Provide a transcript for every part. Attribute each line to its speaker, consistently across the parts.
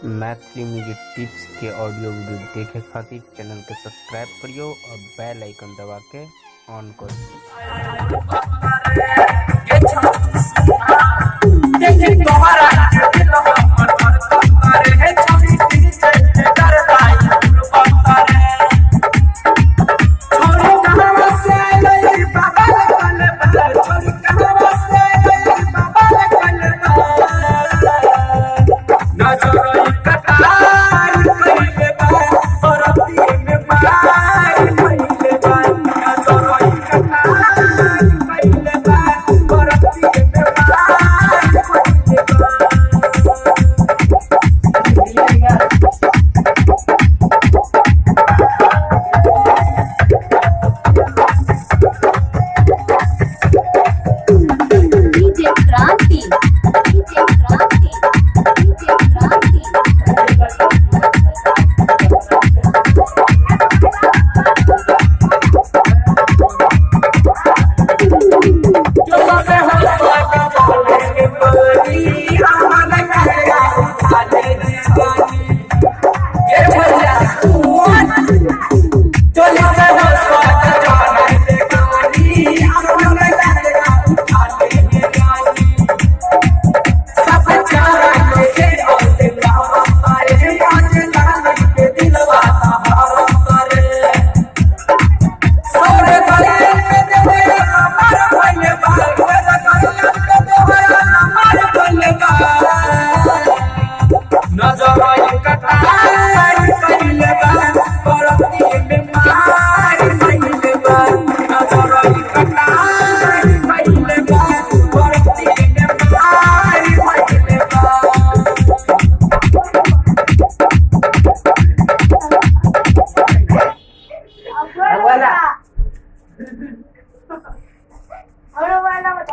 Speaker 1: Maithili music tips के audio video देखे खातिर चैनल के सब्सक्राइब करियो और बेल आइकन दबा के ऑन कर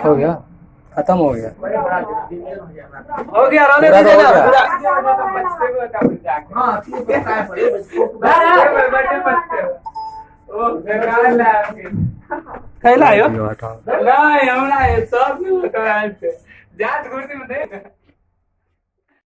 Speaker 2: हो गया, खत्म हो गया,
Speaker 3: हो गया रहने दीजिए ना पूरा। हां ओ बेकार ला खैला आयो नहीं हमरा सब कराल जात गुर्दी में दे